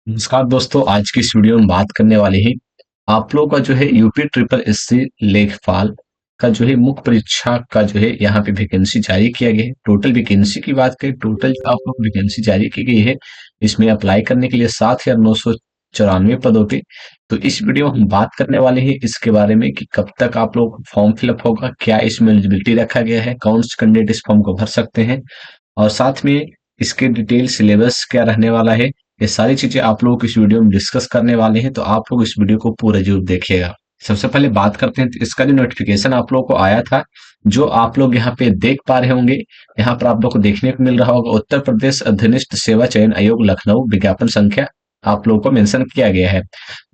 नमस्कार दोस्तों, आज की इस वीडियो में बात करने वाले हैं आप लोगों का जो है यूपी ट्रिपल एससी लेखपाल का जो है मुख्य परीक्षा का जो है यहाँ पे वैकेंसी जारी किया गया है। टोटल वैकेंसी की बात करें, टोटल जो आप लोग वैकेंसी जारी की गई है, इसमें अप्लाई करने के लिए 7,994 पदों पे। तो इस वीडियो में हम बात करने वाले हैं इसके बारे में कि कब तक आप लोग फॉर्म फिलअप होगा, क्या इसमें एलिजिबिलिटी रखा गया है, कौन से कैंडिडेट इस फॉर्म को भर सकते हैं और साथ में इसके डिटेल सिलेबस क्या रहने वाला है। ये सारी चीजें आप लोग इस वीडियो में डिस्कस करने वाले हैं, तो आप लोग इस वीडियो को पूरा जरूर देखिएगा। सबसे पहले बात करते हैं, तो इसका जो नोटिफिकेशन आप लोगों को आया था, जो आप लोग यहाँ पे देख पा रहे होंगे, यहाँ पर आप लोग को देखने को मिल रहा होगा उत्तर प्रदेश अधीनस्थ सेवा चयन आयोग लखनऊ विज्ञापन संख्या आप लोगों को मेंशन किया गया है।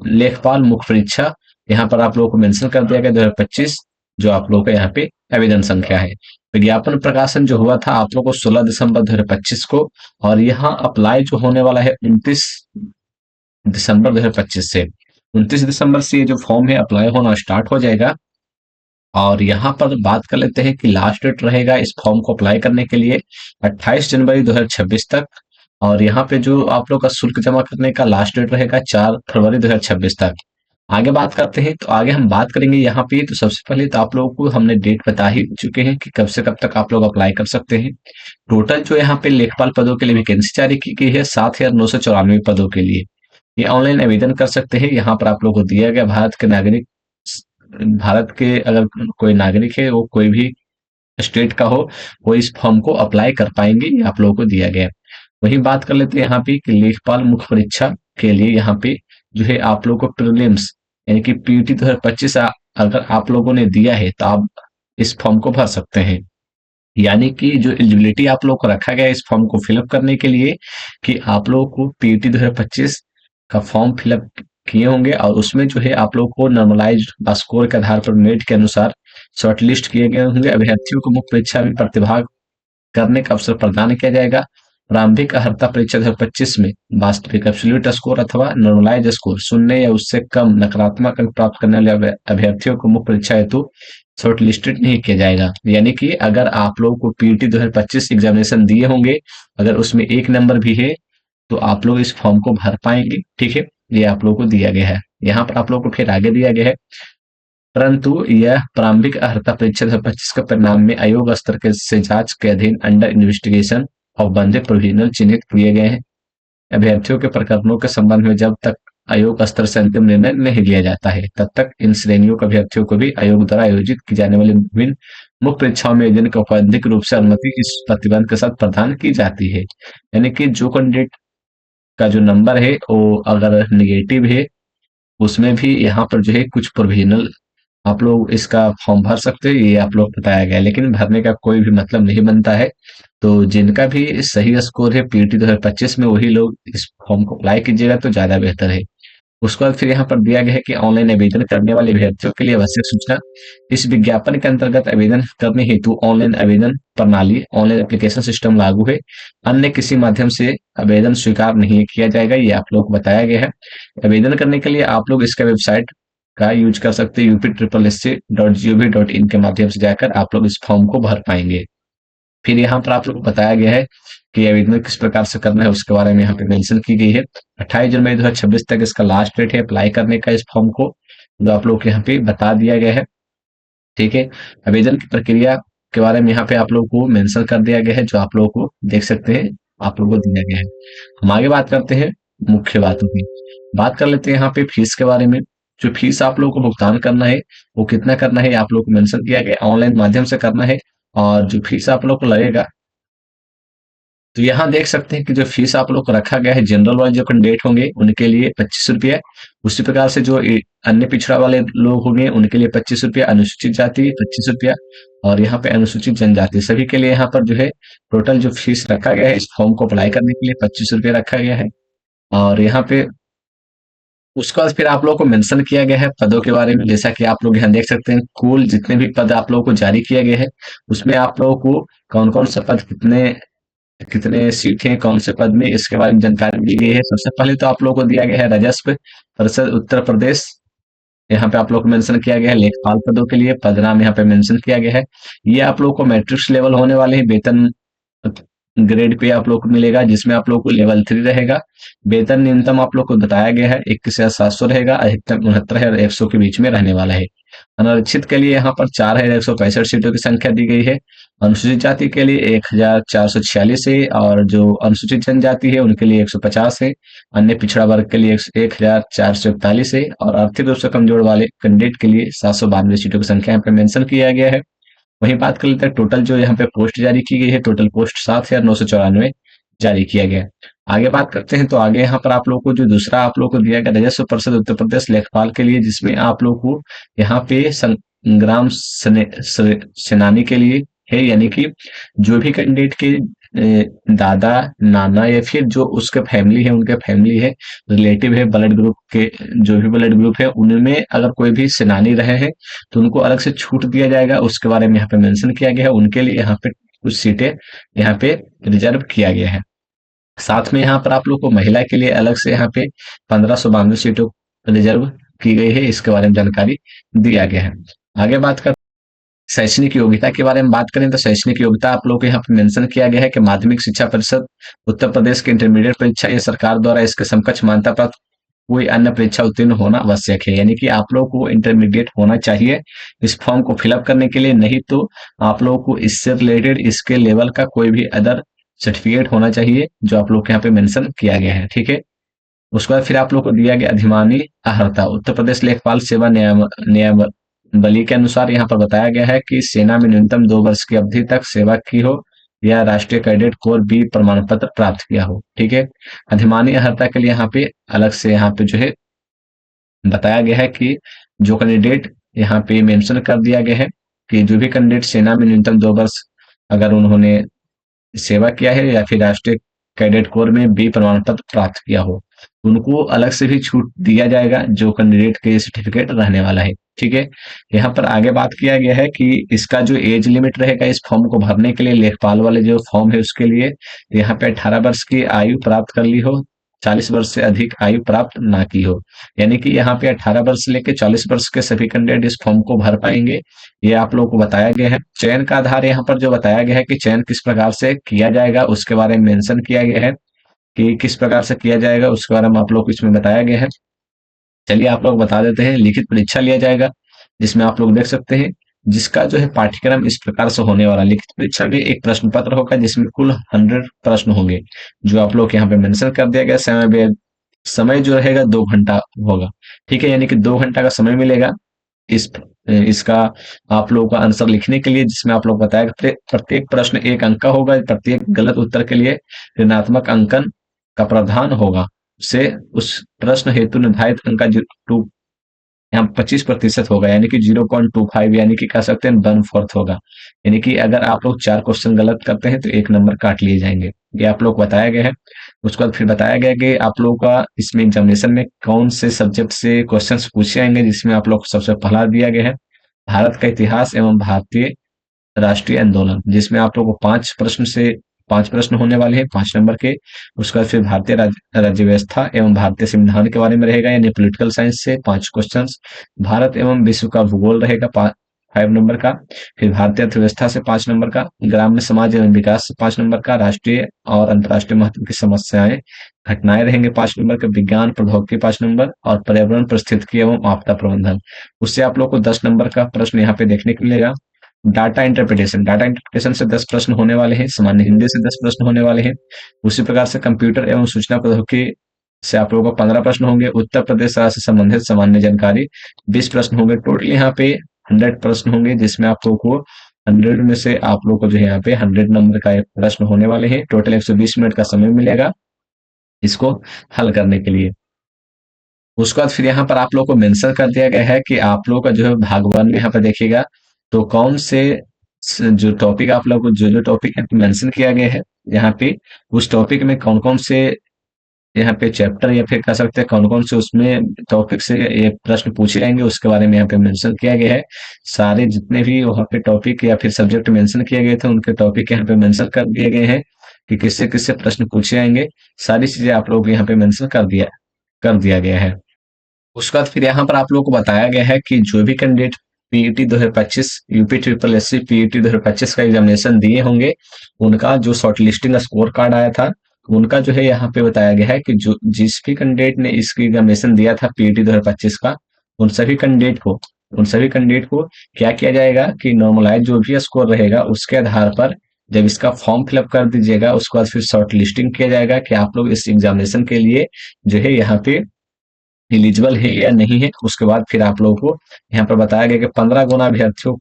लेखपाल मुख्य परीक्षा यहाँ पर आप लोगों को मेंशन कर दिया गया 2025, जो आप लोगों का यहाँ पे आवेदन संख्या है। विज्ञापन प्रकाशन जो हुआ था आप लोगों को 16 दिसंबर 2025 को, और यहाँ अप्लाई जो होने वाला है 29 दिसंबर 2025 से। 29 दिसंबर से ये जो फॉर्म है अप्लाई होना स्टार्ट हो जाएगा। और यहाँ पर बात कर लेते हैं कि लास्ट डेट रहेगा इस फॉर्म को अप्लाई करने के लिए 28 जनवरी 2026 तक। और यहाँ पे जो आप लोग का शुल्क जमा करने का लास्ट डेट रहेगा 4 फरवरी 2026 तक। आगे बात करते हैं, तो आगे हम बात करेंगे यहाँ पे। तो सबसे पहले तो आप लोगों को हमने डेट बता ही चुके हैं कि कब से कब तक आप लोग अप्लाई कर सकते हैं। टोटल जो यहाँ पे लेखपाल पदों के लिए वैकेंसी जारी की गई है 7,994 पदों के लिए। ये ऑनलाइन आवेदन कर सकते हैं। यहाँ पर आप लोगों को दिया गया भारत के नागरिक, भारत के अगर कोई नागरिक है, वो कोई भी स्टेट का हो, वो इस फॉर्म को अप्लाई कर पाएंगे, ये आप लोगों को दिया गया है। वहीं बात कर लेते हैं यहाँ पे कि लेखपाल मुख्य परीक्षा के लिए यहाँ पे जो है आप लोगों को प्रीलिम्स यानी कि पीटी 2025 अगर आप लोगों ने दिया है तो आप इस फॉर्म को भर सकते हैं। यानी कि जो एलिजिबिलिटी आप लोग को रखा गया है इस फॉर्म को फिलअप करने के लिए, कि आप लोगों को पीटी 2025 का फॉर्म फिलअप किए होंगे और उसमें जो है आप लोग को नॉर्मलाइज स्कोर के आधार पर मेरिट के अनुसार शॉर्टलिस्ट किए गए होंगे। अभ्यर्थियों को मुख्य परीक्षा में प्रतिभाग करने का अवसर प्रदान किया जाएगा। प्रारंभिक अर्हता परीक्षा 2025 में वास्तविक एब्सोल्यूट स्कोर अथवा नॉर्मलाइज स्कोर शून्य या उससे कम नकारात्मक अंक प्राप्त करने वाले अभ्यर्थियों को मुख्य परीक्षा हेतु शॉर्ट लिस्टेड नहीं किया जाएगा। यानी कि अगर आप लोगों को पीटी 2025 एग्जामिनेशन दिए होंगे, अगर उसमें एक नंबर भी है, तो आप लोग इस फॉर्म को भर पाएंगे। ठीक है, ये आप लोगों को दिया गया है। यहाँ पर आप लोगों को फिर आगे दिया गया है, परंतु यह प्रारंभिक अर्हता परीक्षा 2025 के परिणाम में आयोग स्तर के से जांच के अधीन अंडर इन्वेस्टिगेशन और बंधे प्रोविजनल चिन्हित किए गए हैं। अभ्यर्थियों के प्रकरणों के संबंध में जब तक आयोग स्तर से अंतिम निर्णय नहीं लिया जाता है, तब तक इन श्रेणियों के अभ्यर्थियों को भी आयोग द्वारा आयोजित की जाने वाली विभिन्न मुख्य परीक्षाओं में आयोजन को औपचारिक रूप से अनुमति इस प्रतिबंध के साथ प्रदान की जाती है। यानी कि जो कैंडिडेट का जो नंबर है वो अगर निगेटिव है, उसमें भी यहाँ पर जो है कुछ प्रोविजनल आप लोग इसका फॉर्म भर सकते हो, ये आप लोग बताया गया है, लेकिन भरने का कोई भी मतलब नहीं बनता है। तो जिनका भी सही स्कोर है पीटी 2025 में, वही लोग इस फॉर्म को अप्लाई कीजिएगा तो ज्यादा बेहतर है। उसके बाद फिर यहाँ पर दिया गया है कि ऑनलाइन आवेदन करने वाले अभ्यर्थियों के लिए आवश्यक सूचना। इस विज्ञापन के अंतर्गत आवेदन करने हेतु ऑनलाइन आवेदन प्रणाली ऑनलाइन एप्लीकेशन सिस्टम लागू है। अन्य किसी माध्यम से आवेदन स्वीकार नहीं किया जाएगा, ये आप लोग को बताया गया है। आवेदन करने के लिए आप लोग इसका वेबसाइट का यूज कर सकते हैं, UP-SSC.gov.in के माध्यम से जाकर आप लोग इस फॉर्म को भर पाएंगे। फिर यहाँ पर आप लोग को बताया गया है कि आवेदन किस प्रकार से करना है, उसके बारे में यहाँ पे मेंशन की गई है। 28 जनवरी 2026 तक इसका लास्ट डेट है अप्लाई करने का इस फॉर्म को, जो आप लोग को यहाँ पे बता दिया गया है। ठीक है, आवेदन की प्रक्रिया के बारे में यहाँ पे आप लोग को मेंशन कर दिया गया है, जो आप लोगों को देख सकते हैं, आप लोगों को दिया गया है। हम आगे बात करते हैं मुख्य बातों की। बात कर लेते हैं यहाँ पे फीस के बारे में। जो फीस आप लोगों को भुगतान करना है, वो कितना करना है, आप लोग को मेंशन किया गया, ऑनलाइन माध्यम से करना है। और जो फीस आप लोग को लगेगा, तो यहाँ देख सकते हैं कि जो फीस आप लोग को रखा गया है, जनरल वाले जो कैंडिडेट होंगे उनके लिए 25 रुपया। उसी प्रकार से जो अन्य पिछड़ा वाले लोग होंगे उनके लिए 25 रुपया, अनुसूचित जाति 25 रुपया, और यहाँ पे अनुसूचित जनजाति सभी के लिए यहाँ पर जो है टोटल जो फीस रखा गया है इस फॉर्म को अप्लाई करने के लिए 25 रुपया रखा गया है। और यहाँ पे उसके बाद फिर आप लोगों को मेंशन किया गया है पदों के बारे में। जैसा कि आप लोग यहाँ देख सकते हैं, कुल जितने भी पद आप लोगों को जारी किया गया है, उसमें आप लोगों को कौन कौन सा पद, कितने कितने सीटें कौन से पद में, इसके बारे में जानकारी दी गई है। सबसे पहले तो आप लोगों को दिया गया है राजस्व परिषद उत्तर प्रदेश, यहाँ पे आप लोग को मेंशन किया गया है। लेखपाल पदों के लिए पद नाम यहाँ पे मेंशन किया गया है। ये आप लोगों को मैट्रिक्स लेवल होने वाले हैं। वेतन ग्रेड पे आप लोग को मिलेगा, जिसमें आप लोग को लेवल 3 रहेगा। वेतन न्यूनतम आप लोग को बताया गया है 21,700 रहेगा, अधिकतम 69 और 100 के बीच में रहने वाला है। अनारक्षित के लिए यहाँ पर 4,165 सीटों की संख्या दी गई है। अनुसूचित जाति के लिए 1,446 है, और जो अनुसूचित जनजाति है उनके लिए 150 है। अन्य पिछड़ा वर्ग के लिए 1,441 है, और आर्थिक रूप से कमजोर वाले कैंडिडेट के लिए 792 सीटों की संख्या यहाँ पे मेंशन किया गया है। वहीं बात कर लेते हैं टोटल जो यहाँ पे पोस्ट जारी की गई है, टोटल पोस्ट 7,994 जारी किया गया है। आगे बात करते हैं, तो आगे यहाँ पर आप लोग को जो दूसरा आप लोग को दिया गया राजस्व परिषद उत्तर प्रदेश लेखपाल के लिए, जिसमें आप लोग को यहाँ पे संग्राम सेनानी के लिए है, यानी कि जो भी कैंडिडेट के दादा नाना या फिर जो उसके फैमिली है, उनके फैमिली है, रिलेटिव है, ब्लड ग्रुप के जो भी ब्लड ग्रुप है उनमें अगर कोई भी सेनानी रहे हैं तो उनको अलग से छूट दिया जाएगा, उसके बारे में यहाँ पे मेंशन किया गया है। उनके लिए यहाँ पे कुछ सीटें यहाँ पे रिजर्व किया गया है। साथ में यहाँ पर आप लोग को महिला के लिए अलग से यहाँ पे 1592 सीटों रिजर्व की गई है, इसके बारे में जानकारी दिया गया है। आगे बात कर शैक्षणिक योग्यता के बारे में बात करें, तो शैक्षणिक योग्यता आप लोग को यहाँ पे मेंशन किया गया है कि माध्यमिक शिक्षा परिषद उत्तर प्रदेश की इंटरमीडिएट परीक्षा या सरकार द्वारा इसके समकक्ष मान्यता प्राप्त कोई अन्य परीक्षा उत्तीर्ण होना आवश्यक है, यानी कि आप लोग को इंटरमीडिएट होना चाहिए इस फॉर्म को फिलअप करने के लिए, नहीं तो आप लोग को इससे रिलेटेड इसके लेवल का कोई भी अदर सर्टिफिकेट होना चाहिए, जो आप लोग के यहाँ पे मेंशन किया गया है। ठीक है, उसके बाद फिर आप लोग को दिया गया अधिमानी अहर्ता। उत्तर प्रदेश लेखपाल सेवा नियमावली के अनुसार यहाँ पर बताया गया है कि सेना में न्यूनतम 2 वर्ष की अवधि तक सेवा की हो या राष्ट्रीय कैडेट कोर बी प्रमाण पत्र प्राप्त किया हो। ठीक है, अधिमानी अहर्ता के लिए यहाँ पे अलग से यहाँ पे जो है बताया गया है कि जो कैंडिडेट यहाँ पे मेंशन कर दिया गया है कि जो भी कैंडिडेट सेना में न्यूनतम 2 वर्ष अगर उन्होंने सेवा किया है या फिर राष्ट्रीय कैडेट कोर में बी प्रमाण पत्र प्राप्त किया हो, उनको अलग से भी छूट दिया जाएगा जो कैंडिडेट के सर्टिफिकेट रहने वाला है। ठीक है, यहाँ पर आगे बात किया गया है कि इसका जो एज लिमिट रहेगा इस फॉर्म को भरने के लिए, लेखपाल वाले जो फॉर्म है उसके लिए यहाँ पे 18 वर्ष की आयु प्राप्त कर ली हो, 40 वर्ष से अधिक आयु प्राप्त ना की हो, यानी कि यहाँ पे 18 वर्ष से लेकर 40 वर्ष के सभी कैंडिडेट इस फॉर्म को भर पाएंगे, ये आप लोगों को बताया गया है। चयन का आधार यहाँ पर जो बताया गया है कि चयन किस प्रकार से किया जाएगा उसके बारे में मेंशन किया गया है कि किस प्रकार से किया जाएगा, उसके बारे में आप लोग को इसमें बताया गया है। चलिए आप लोग बता देते हैं। लिखित परीक्षा लिया जाएगा, जिसमें आप लोग देख सकते हैं, जिसका जो है पाठ्यक्रम इस प्रकार से होने वाला। लिखित परीक्षा में एक प्रश्न पत्र होगा जिसमें कुल 100 प्रश्न होंगे, जो आप लोग यहाँ पे मेंशन कर दिया गया। समय जो रहेगा 2 घंटा होगा। ठीक है, यानी कि 2 घंटा का समय मिलेगा इस इसका आप लोगों का आंसर लिखने के लिए, जिसमें आप लोग बताया प्रत्येक प्रश्न 1 अंक का होगा। प्रत्येक गलत उत्तर के लिए ऋणात्मक अंकन का प्रावधान होगा, से उस प्रश्न हेतु निर्धारित अंक का यहाँ 25% होगा, यानी कि 0.25, यानी कि कह सकते हैं 1/4 होगा। यानी कि अगर आप लोग 4 क्वेश्चन गलत करते हैं तो 1 नंबर काट लिए जाएंगे। ये आप लोग बताया गया है। उसके बाद फिर बताया गया कि आप लोगों का इसमें एग्जामिनेशन में कौन से सब्जेक्ट से क्वेश्चंस पूछे जाएंगे, जिसमें आप लोग को सबसे पहला दिया गया है भारत का इतिहास एवं भारतीय राष्ट्रीय आंदोलन, जिसमें आप लोग को 5 प्रश्न होने वाले हैं 5 नंबर के। उसके बाद फिर भारतीय राज्य व्यवस्था एवं भारतीय संविधान के बारे में रहेगा, यानी पॉलिटिकल साइंस से 5 क्वेश्चंस। भारत एवं विश्व का भूगोल रहेगा 5 नंबर का। फिर भारतीय अर्थव्यवस्था से 5 नंबर का, ग्राम्य समाज एवं विकास से 5 नंबर का, राष्ट्रीय और अंतर्राष्ट्रीय महत्व की समस्याएं घटनाएं रहेंगे 5 नंबर का, विज्ञान प्रौद्योगिकी 5 नंबर, और पर्यावरण पारिस्थितिकी एवं आपदा प्रबंधन, उससे आप लोग को 10 नंबर का प्रश्न यहाँ पे देखने को मिलेगा। डाटा इंटरप्रिटेशन से 10 प्रश्न होने वाले हैं, सामान्य हिंदी से 10 प्रश्न होने वाले हैं। उसी प्रकार से कंप्यूटर एवं सूचना प्रौद्योगिकी से आप लोगों को 15 प्रश्न होंगे। उत्तर प्रदेश राज्य से संबंधित सामान्य जानकारी 20 प्रश्न होंगे। टोटल यहाँ पे 100 प्रश्न होंगे, जिसमें आप लोगों को 100 में से आप लोगों को जो है यहाँ पे 100 नंबर का प्रश्न होने वाले हैं। टोटल 120 मिनट का समय मिलेगा इसको हल करने के लिए। उसके बाद फिर यहाँ पर आप लोग को मेंशन कर दिया गया है कि आप लोगों का जो है भाग 1 में यहाँ पर देखिएगा तो कौन से जो टॉपिक आप लोग को जो टॉपिक मेंशन किया गया है यहाँ पे, उस टॉपिक में कौन कौन से यहाँ पे चैप्टर या फिर कह सकते हैं कौन कौन से उसमें टॉपिक से ये प्रश्न पूछे जाएंगे, उसके बारे में यहाँ पे मेंशन किया गया है। सारे जितने भी वहाँ पे टॉपिक या फिर सब्जेक्ट मेंशन किए गए थे उनके टॉपिक यहाँ पे मेंशन कर दिए गए हैं कि किससे किससे प्रश्न पूछे जाएंगे। सारी चीजें आप लोग यहाँ पे मेंशन कर दिया गया है। उसके बाद फिर यहाँ पर आप लोगों को बताया गया है कि जो भी candidate PET 2025 UP triple SC PET 2025 का एग्जामिनेशन दिए होंगे, उनका जो शॉर्ट लिस्टिंग स्कोर कार्ड आया था, उनका जो है यहाँ पे बताया गया है कि जो जिस भी कैंडिडेट ने इसकी एग्जामिनेशन दिया था पीईटी 2025 का, उन सभी कैंडिडेट को उन सभी कैंडिडेट को क्या किया जाएगा कि नॉर्मलाइज जो भी स्कोर रहेगा उसके आधार पर जब इसका फॉर्म फिलअप कर दीजिएगा, उसके बाद फिर शॉर्ट लिस्टिंग किया जाएगा कि आप लोग इस एग्जामिनेशन के लिए जो है यहाँ पे एलिजिबल है या नहीं है। उसके बाद फिर आप लोगों को यहाँ पर बताया गया कि 15 गुना अभ्यर्थियों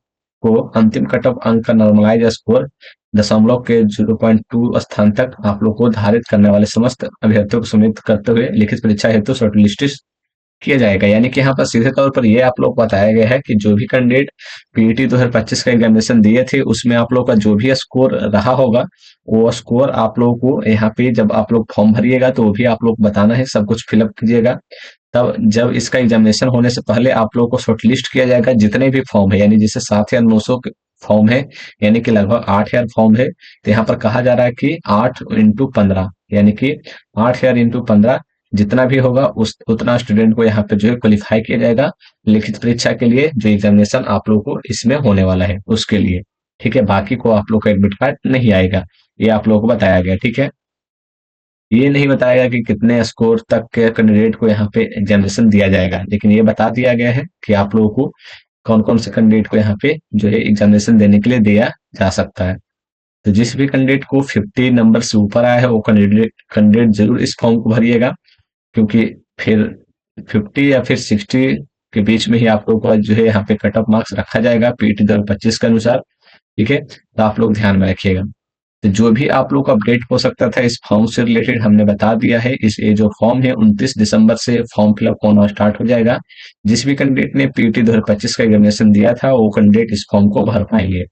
को अंतिम कट ऑफ अंक का नॉर्मलाइज स्कोर दशमलव के 0.2 स्थान तक आप लोग को धारित करने वाले समस्त अभ्यर्थियों को सम्मिलित करते हुए लिखित परीक्षा हेतु शॉर्टलिस्ट किया जाएगा। यानी कि यहाँ पर सीधे तौर पर ये आप लोग को बताया गया है कि जो भी कैंडिडेट पीईटी 2025 का एग्जामिनेशन दिए थे उसमें आप लोग का जो भी स्कोर रहा होगा, वो स्कोर आप लोगों को यहाँ पे जब आप लोग फॉर्म भरिएगा तो वो भी आप लोग बताना है, सब कुछ फिलअप कीजिएगा। तब जब इसका एग्जामिनेशन होने से पहले आप लोगों को शॉर्टलिस्ट किया जाएगा जितने भी फॉर्म है, यानी जैसे 7,900 फॉर्म है, यानी कि लगभग 8,000 फॉर्म है। तो यहाँ पर कहा जा रहा है कि 8 × 15 यानी कि 8,000 × 15 जितना भी होगा उस उतना स्टूडेंट को यहाँ पे जो है क्वालिफाई किया जाएगा लिखित परीक्षा के लिए, जो एग्जामिनेशन आप लोगों को इसमें होने वाला है उसके लिए। ठीक है, बाकी को आप लोग का एडमिट कार्ड नहीं आएगा, ये आप लोगों को बताया गया। ठीक है, ये नहीं बताया गया कि कितने स्कोर तक के कैंडिडेट को यहाँ पे एग्जामिनेशन दिया जाएगा, लेकिन ये बता दिया गया है कि आप लोगों को कौन कौन से कैंडिडेट को यहाँ पे जो है एग्जामिनेशन देने के लिए दिया जा सकता है। तो जिस भी कैंडिडेट को 50 नंबर से ऊपर आया है वो कैंडिडेट कैंडिडेट जरूर इस फॉर्म को भरिएगा, क्योंकि फिर 50 या फिर 60 के बीच में ही आप लोगों का जो है यहाँ पे कट ऑफ मार्क्स रखा जाएगा पीटी 2025 के अनुसार। ठीक है, तो आप लोग ध्यान में रखिएगा। तो जो भी आप लोग को अपडेट हो सकता था इस फॉर्म से रिलेटेड हमने बता दिया है। इस ये जो फॉर्म है 29 दिसंबर से फॉर्म फिलअप होना स्टार्ट हो जाएगा। जिस भी कैंडिडेट ने पीटी 2025 का एग्जामिनेशन दिया था वो कैंडिडेट इस फॉर्म को भर पाएंगे।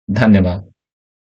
धन्यवाद।